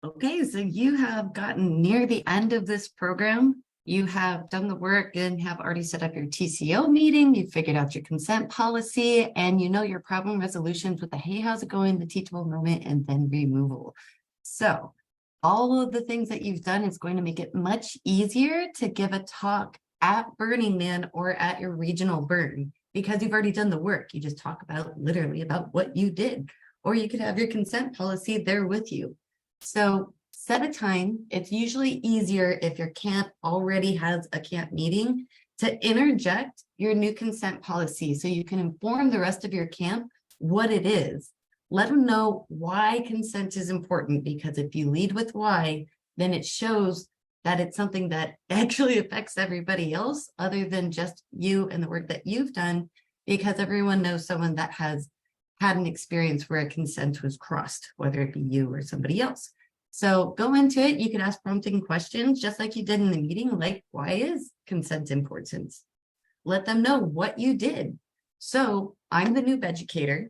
Okay, so you have gotten near the end of this program. You have done the work and have already set up your TCO meeting. You figured out your consent policy and you know your problem resolutions with the, hey, how's it going? The teachable moment and then removal. So all of the things that you've done is going to make it much easier to give a talk at Burning Man or at your regional burn because you've already done the work. You just talk about literally about what you did, or you could have your consent policy there with you. So set a time. It's usually easier if your camp already has a camp meeting to interject your new consent policy so you can inform the rest of your camp what it is. Let them know why consent is important, because if you lead with why, then it shows that it's something that actually affects everybody else other than just you and the work that you've done, because everyone knows someone that has had an experience where a consent was crossed, whether it be you or somebody else. So go into it. You can ask prompting questions just like you did in the meeting, like, why is consent important? Let them know what you did. So I'm the new BEDucator,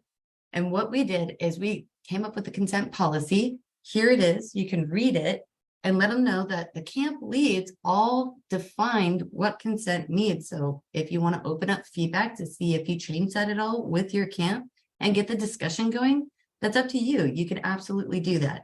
and what we did is we came up with the consent policy. Here it is. You can read it and let them know that the camp leads all defined what consent means. So if you want to open up feedback to see if you change that at all with your camp and get the discussion going, that's up to you. You can absolutely do that.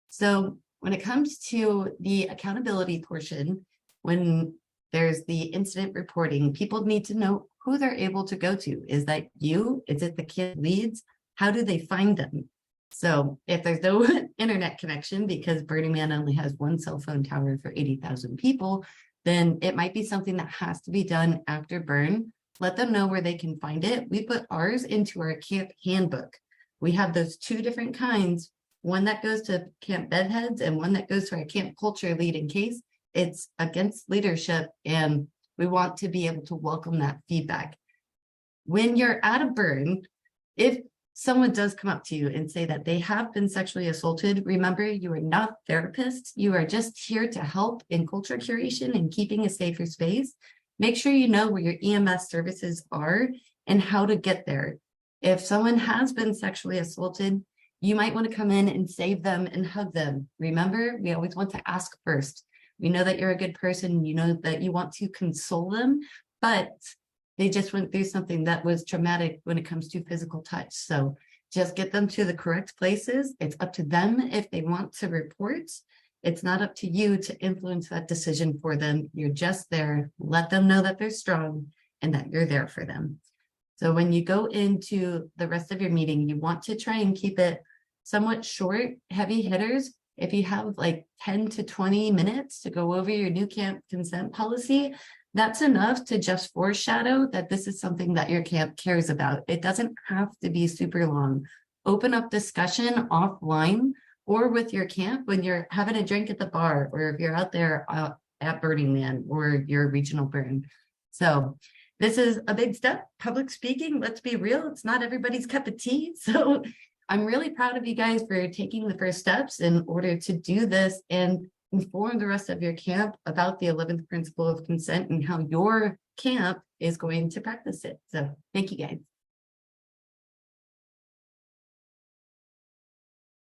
So when it comes to the accountability portion, when there's the incident reporting, people need to know who they're able to go to. Is that you? Is it the camp leads? How do they find them? So if there's no internet connection, because Burning Man only has one cell phone tower for 80,000 people, then it might be something that has to be done after burn. Let them know where they can find it. We put ours into our camp handbook. We have those two different kinds, one that goes to camp bedheads and one that goes to our camp culture lead in case it's against leadership, and we want to be able to welcome that feedback. When you're at a burn, if someone does come up to you and say that they have been sexually assaulted, remember, you are not therapists. You are just here to help in culture curation and keeping a safer space. Make sure you know where your EMS services are and how to get there. If someone has been sexually assaulted, you might want to come in and save them and hug them. Remember, we always want to ask first. We know that you're a good person. You know that you want to console them, but they just went through something that was traumatic when it comes to physical touch. So just get them to the correct places. It's up to them if they want to report. It's not up to you to influence that decision for them. You're just there. Let them know that they're strong and that you're there for them. So when you go into the rest of your meeting, you want to try and keep it somewhat short, heavy hitters. If you have like 10 to 20 minutes to go over your new camp consent policy, that's enough to just foreshadow that this is something that your camp cares about. It doesn't have to be super long. Open up discussion offline or with your camp when you're having a drink at the bar, or if you're out there at Burning Man or your regional burn. So this is a big step. Public speaking, let's be real, it's not everybody's cup of tea. So I'm really proud of you guys for taking the first steps in order to do this and inform the rest of your camp about the 11th principle of consent and how your camp is going to practice it. So thank you guys.